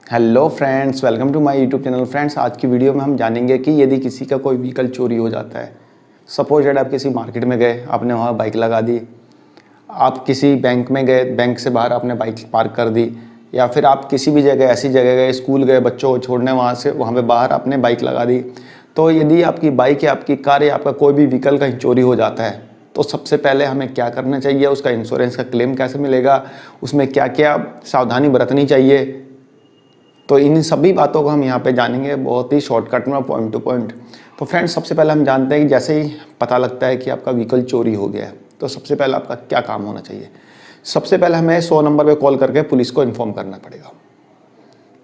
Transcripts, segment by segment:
Hello friends, welcome to my YouTube channel. Friends, आज की video में हम जानेंगे कि यदि किसी का कोई व्हीकल चोरी हो जाता है, सपोज दैट आप किसी मार्केट में गए, आपने वहाँ बाइक लगा दी, आप किसी बैंक में गए, बैंक से बाहर आपने बाइक पार्क कर दी, या फिर आप किसी भी जगह ऐसी जगह गए, स्कूल गए बच्चों को छोड़ने, वहाँ पे बाहर आपने बाइक लगा दी। तो यदि आपकी बाइक या आपकी कार या आपका कोई भी व्हीकल कहीं चोरी हो जाता है, तो सबसे पहले हमें क्या करना चाहिए, उसका इंश्योरेंस का क्लेम कैसे मिलेगा, उसमें क्या क्या सावधानी बरतनी चाहिए, तो इन सभी बातों को हम यहाँ पे जानेंगे बहुत ही शॉर्टकट में, पॉइंट टू पॉइंट। तो फ्रेंड्स, सबसे पहले हम जानते हैं कि जैसे ही पता लगता है कि आपका व्हीकल चोरी हो गया है, तो सबसे पहले आपका क्या काम होना चाहिए। सबसे पहले हमें 100 नंबर पे कॉल करके पुलिस को इन्फॉर्म करना पड़ेगा।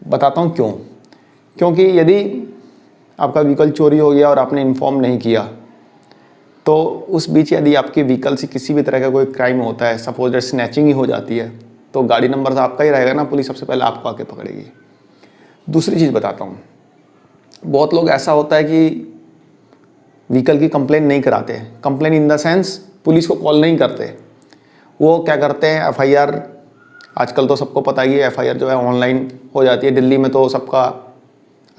बताता हूँ क्यों। क्योंकि यदि आपका व्हीकल चोरी हो गया और आपने इन्फॉर्म नहीं किया, तो उस बीच यदि आपके व्हीकल से किसी भी तरह का कोई क्राइम होता है, सपोज दैट स्नैचिंग ही हो जाती है, तो गाड़ी नंबर तो आपका ही रहेगा ना, पुलिस सबसे पहले आपको आके पकड़ेगी। दूसरी चीज़ बताता हूँ, बहुत लोग ऐसा होता है कि व्हीकल की कंप्लेन नहीं कराते। Complain in the sense police को कॉल नहीं करते। वो क्या करते हैं, एफआईआर, आजकल तो सबको पता ही है एफआईआर जो है ऑनलाइन हो जाती है। दिल्ली में तो सबका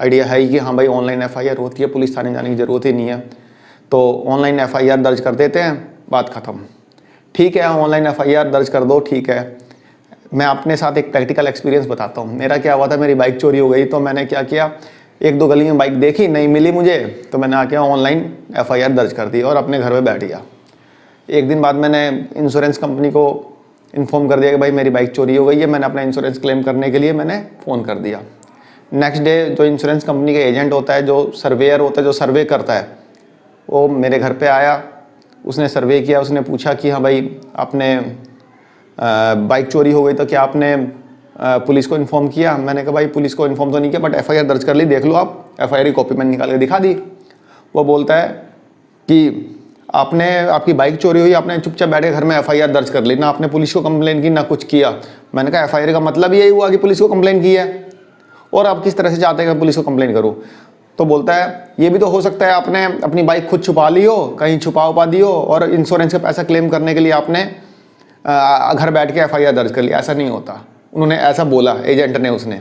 आइडिया है ही कि हाँ भाई ऑनलाइन एफआईआर होती है, पुलिस थाने जाने की ज़रूरत ही नहीं है। तो ऑनलाइन एफआईआर दर्ज कर देते हैं, बात ख़त्म। ठीक है, ऑनलाइन एफआईआर दर्ज कर दो, ठीक है। मैं अपने साथ एक प्रैक्टिकल एक्सपीरियंस बताता हूँ। मेरा क्या हुआ था, मेरी बाइक चोरी हो गई, तो मैंने क्या किया, एक दो गली में बाइक देखी, नहीं मिली मुझे, तो मैंने आके ऑनलाइन एफआईआर दर्ज कर दी और अपने घर पे बैठ गया। एक दिन बाद मैंने इंश्योरेंस कंपनी को इन्फॉर्म कर दिया कि भाई मेरी बाइक चोरी हो गई है। मैंने अपना इंश्योरेंस क्लेम करने के लिए मैंने फ़ोन कर दिया। नेक्स्ट डे जो इंश्योरेंस कंपनी का एजेंट होता है, जो सर्वेयर होता है, जो सर्वे करता है, वो मेरे घर पर आया। उसने सर्वे किया, उसने पूछा कि हाँ भाई आपने बाइक चोरी हो गई तो क्या आपने पुलिस को इन्फॉर्म किया। मैंने कहा भाई पुलिस को इन्फॉर्म तो नहीं किया, बट एफआईआर दर्ज कर ली, देख लो आप। एफआईआर की कॉपी मैंने निकाल के दिखा दी। वो बोलता है कि आपकी बाइक चोरी हुई, आपने चुपचाप बैठे घर में एफआईआर दर्ज कर ली, ना आपने पुलिस को कंप्लेन की ना कुछ किया। मैंने कहा एफआईआर का मतलब यही हुआ कि पुलिस को कंप्लेन की है, और आप किस तरह से चाहते हैं कि पुलिस को कंप्लेन करूँ। तो बोलता है ये भी तो हो सकता है आपने अपनी बाइक खुद छुपा ली हो, कहीं छुपा उपा दी हो, और इंश्योरेंस का पैसा क्लेम करने के लिए आपने घर बैठ के एफआईआर दर्ज कर लिया। ऐसा नहीं होता। उन्होंने ऐसा बोला, एजेंट ने, उसने।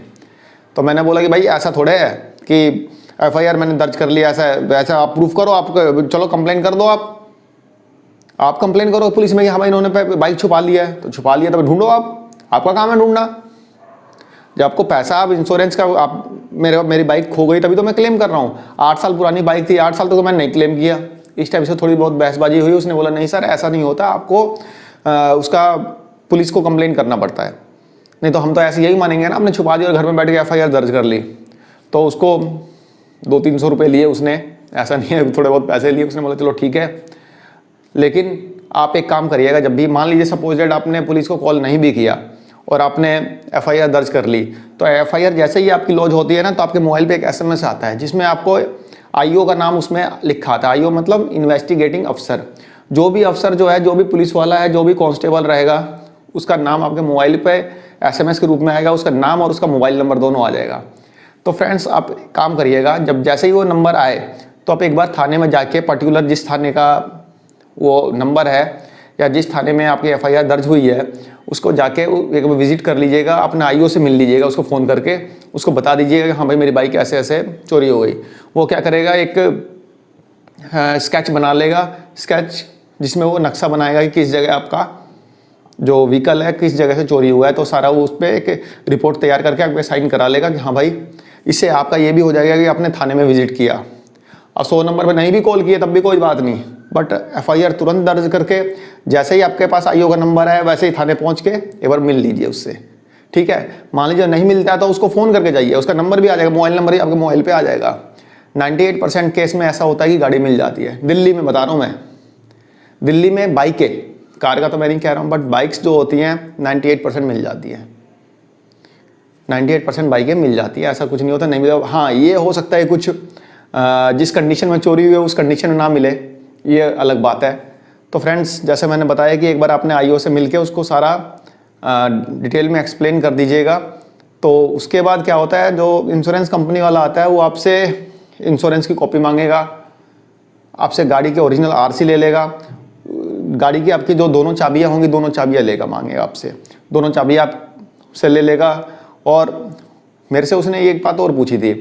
तो मैंने बोला कि भाई ऐसा थोड़े है कि एफआईआर मैंने दर्ज कर लिया, ऐसा वैसा आप प्रूफ करो, आप चलो कंप्लेन कर दो, आप कंप्लेन करो पुलिस में कि हाँ भाई इन्होंने बाइक छुपा लिया है। तो छुपा लिया तो ढूंढो, आपका काम है ढूंढना। जब आपको पैसा, आप इंश्योरेंस का, आप मेरी बाइक खो गई तभी तो मैं क्लेम कर रहा हूँ। 8 साल पुरानी बाइक थी, 8 साल तो मैंने नहीं क्लेम किया। इस टाइप से थोड़ी बहुत बहसबाजी हुई। उसने बोला नहीं सर ऐसा नहीं होता, आपको उसका पुलिस को कंप्लेन करना पड़ता है, नहीं तो हम तो ऐसे यही मानेंगे ना, आपने छुपा दिया और घर में बैठ के एफआईआर दर्ज कर ली। तो उसको 200-300 रुपये लिए उसने, ऐसा नहीं है, थोड़े बहुत पैसे लिए। उसने बोला चलो ठीक है, लेकिन आप एक काम करिएगा, जब भी मान लीजिए सपोज दैट आपने पुलिस को कॉल नहीं भी किया और आपने एफआईआर दर्ज कर ली, तो एफआईआर जैसे ही आपकी लॉन्च होती है ना, तो आपके मोबाइल पे एक एसएमएस आता है जिसमें आपको आईओ का नाम उसमें लिखा आता है। आईओ मतलब इन्वेस्टिगेटिंग अफसर। जो भी अफसर जो है, जो भी पुलिस वाला है, जो भी कांस्टेबल रहेगा, उसका नाम आपके मोबाइल पे एसएमएस के रूप में आएगा। उसका नाम और उसका मोबाइल नंबर दोनों आ जाएगा। तो फ्रेंड्स, आप काम करिएगा, जब जैसे ही वो नंबर आए तो आप एक बार थाने में जाके, पर्टिकुलर जिस थाने का वो नंबर है या जिस थाने में आपकी एफआईआर दर्ज हुई है, उसको जाके एक बार विजिट कर लीजिएगा, अपने आईओ से मिल लीजिएगा, उसको फ़ोन करके उसको बता दीजिएगा कि हाँ भाई मेरी बाइक ऐसे ऐसे चोरी हो गई। वो क्या करेगा, एक स्केच बना लेगा, स्केच जिसमें वो नक्शा बनाएगा कि किस जगह आपका जो व्हीकल है किस जगह से चोरी हुआ है। तो सारा वो उस पर एक रिपोर्ट तैयार करके आपके साइन करा लेगा कि हाँ भाई, इससे आपका ये भी हो जाएगा कि आपने थाने में विजिट किया। अब 100 नंबर पर नहीं भी कॉल किया तब भी कोई बात नहीं, बट एफआईआर तुरंत दर्ज करके जैसे ही आपके पास आईओ का नंबर है वैसे ही थाने पहुंच के एक बार मिल लीजिए उससे। ठीक है, मान लीजिए नहीं मिलता है तो उसको फ़ोन करके जाइए, उसका नंबर भी आ जाएगा, मोबाइल नंबर ही आपके मोबाइल पे आ जाएगा। 98% केस में ऐसा होता है कि गाड़ी मिल जाती है। दिल्ली में बता रहा हूँ मैं, दिल्ली में बाइकें, कार का तो मैं नहीं कह रहा हूँ, बट बाइक्स जो होती हैं 98% मिल जाती है। 98% बाइकें मिल जाती है, ऐसा कुछ नहीं होता नहीं मिला। हाँ, ये हो सकता है कुछ जिस कंडीशन में चोरी हुई है उस कंडीशन में ना मिले, ये अलग बात है। तो फ्रेंड्स, जैसे मैंने बताया कि एक बार आपने आईओ से मिलके उसको सारा डिटेल में एक्सप्लेन कर दीजिएगा। तो उसके बाद क्या होता है, जो इंश्योरेंस कंपनी वाला आता है वो आपसे इंश्योरेंस की कॉपी मांगेगा, आपसे गाड़ी के ओरिजिनल आरसी ले लेगा, गाड़ी की आपकी जो दोनों चाबियाँ होंगी दोनों चाबियाँ लेगा, मांगेगा आपसे, दोनों चाबियाँ आपसे ले लेगा, और मेरे से उसने एक बात और पूछी थी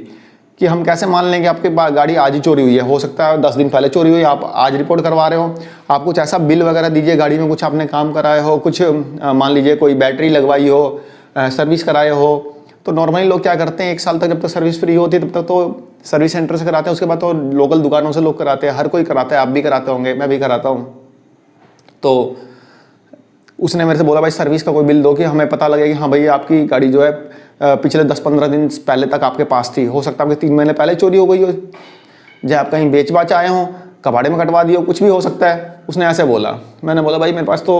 कि हम कैसे मान लें कि आपके गाड़ी आज ही चोरी हुई है, हो सकता है 10 दिन पहले चोरी हुई, आप आज रिपोर्ट करवा रहे हो, आप कुछ ऐसा बिल वगैरह दीजिए, गाड़ी में कुछ आपने काम कराया हो, कुछ मान लीजिए कोई बैटरी लगवाई हो, सर्विस कराए हो। तो नॉर्मली लोग क्या करते हैं, 1 साल तक जब तक सर्विस फ्री होती है तब तक तो सर्विस सेंटर से कराते हैं, उसके बाद तो लोकल दुकानों से लोग कराते हैं, हर कोई कराता है, आप भी कराते होंगे, मैं भी कराता हूँ। तो उसने मेरे से बोला भाई सर्विस का कोई बिल दो कि हमें पता लगे कि हाँ भाई आपकी गाड़ी जो है पिछले 10-15 दिन पहले तक आपके पास थी, हो सकता है आपके 3 महीने पहले चोरी हो गई हो, या आप कहीं बेच बाच आए हों, कबाड़े में कटवा दिए हो, कुछ भी हो सकता है। उसने ऐसे बोला। मैंने बोला भाई मेरे पास तो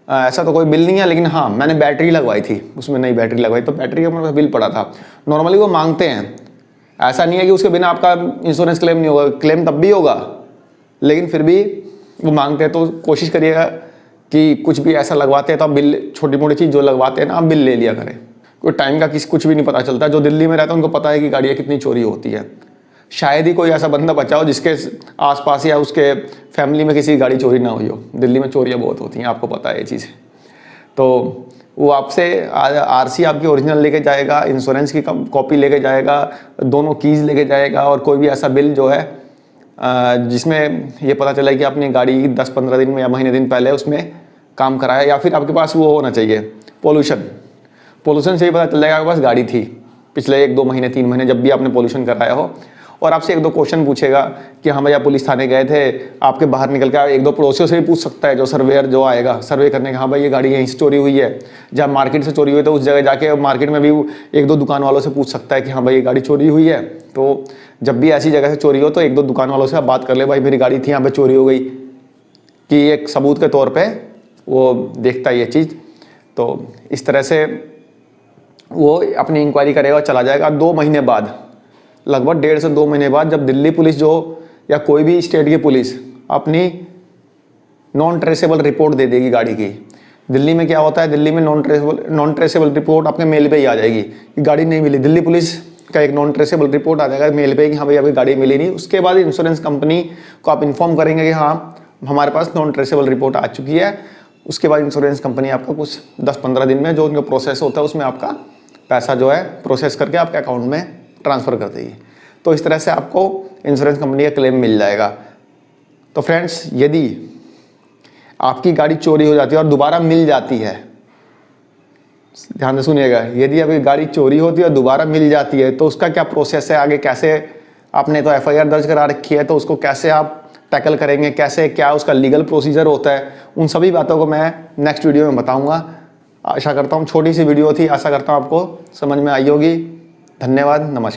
ऐसा तो कोई बिल नहीं है, लेकिन हाँ मैंने बैटरी लगवाई थी, उसमें नई बैटरी लगवाई, तो बैटरी का मेरे पास बिल पड़ा था। नॉर्मली वो मांगते हैं, ऐसा नहीं है कि उसके बिना आपका इंश्योरेंस क्लेम नहीं होगा, क्लेम तब भी होगा, लेकिन फिर भी वो मांगते हैं। तो कोशिश करिएगा कि कुछ भी ऐसा लगवाते हैं तो आप बिल, छोटी मोटी चीज़ जो लगवाते हैं ना, आप बिल ले लिया करें। कोई टाइम का कुछ भी नहीं पता चलता। जो दिल्ली में रहता है उनको पता है कि गाड़ियाँ कितनी चोरी होती है। शायद ही कोई ऐसा बंदा बचा हो जिसके आसपास या उसके फैमिली में किसी की गाड़ी चोरी ना हुई हो। दिल्ली में चोरियाँ बहुत होती हैं, आपको पता है ये चीज़। तो वो आपसे आरसी आपकी ओरिजिनल लेके जाएगा, इंश्योरेंस की कॉपी लेके जाएगा, दोनों कीज़ लेके जाएगा, और कोई भी ऐसा बिल जो है जिसमें ये पता चला कि आपने गाड़ी 10-15 दिन में या महीने दिन पहले उसमें काम कराया, या फिर आपके पास वो होना चाहिए पोल्यूशन से ही पता चल जाएगा आपके पास गाड़ी थी पिछले 1-2 महीने 3 महीने, जब भी आपने पोल्यूशन कराया हो। और आपसे 1-2 क्वेश्चन पूछेगा कि हाँ भैया पुलिस थाने गए थे, आपके बाहर निकल के 1-2 पड़ोसियों से भी पूछ सकता है, जो सर्वेयर जो आएगा सर्वे करने का, हाँ भाई ये गाड़ी यहीं से चोरी हुई है। जब मार्केट से चोरी हुई तो उस जगह जाके मार्केट में भी 1-2 दुकान वालों से पूछ सकता है कि हाँ भाई ये गाड़ी चोरी हुई है। तो जब भी ऐसी जगह से चोरी हो तो 1-2 दुकान वालों से आप बात कर ले, भाई मेरी गाड़ी थी यहाँ पर चोरी हो गई, कि एक सबूत के तौर पर वो देखता है ये चीज़। तो इस तरह से वो अपनी इंक्वायरी करेगा और चला जाएगा। 2 महीने बाद, लगभग 1.5 से 2 महीने बाद, जब दिल्ली पुलिस जो या कोई भी स्टेट की पुलिस अपनी नॉन ट्रेसेबल रिपोर्ट दे देगी गाड़ी की। दिल्ली में क्या होता है, दिल्ली में नॉन ट्रेसेबल रिपोर्ट आपके मेल पे ही आ जाएगी कि गाड़ी नहीं मिली। दिल्ली पुलिस का एक नॉन ट्रेसेबल रिपोर्ट आ जाएगा मेल पे कि हाँ भाई अभी गाड़ी मिली नहीं। उसके बाद इंश्योरेंस कंपनी को आप इन्फॉर्म करेंगे कि हाँ हमारे पास नॉन ट्रेसेबल रिपोर्ट आ चुकी है। उसके बाद इंश्योरेंस कंपनी आपका कुछ 10-15 दिन में जो उनका प्रोसेस होता है उसमें आपका पैसा जो है प्रोसेस करके आपके अकाउंट में ट्रांसफ़र कर देगी। तो इस तरह से आपको इंश्योरेंस कंपनी का क्लेम मिल जाएगा। तो फ्रेंड्स, यदि आपकी गाड़ी चोरी हो जाती है और दोबारा मिल जाती है, ध्यान से सुनिएगा, यदि आपकी गाड़ी चोरी होती है और दोबारा मिल जाती है तो उसका क्या प्रोसेस है आगे, कैसे आपने तो FIR दर्ज करा रखी है तो उसको कैसे आप टैकल करेंगे, कैसे क्या उसका लीगल प्रोसीजर होता है, उन सभी बातों को मैं नेक्स्ट वीडियो में बताऊंगा। आशा करता हूँ, छोटी सी वीडियो थी, आशा करता हूँ आपको समझ में आई होगी। धन्यवाद, नमस्कार।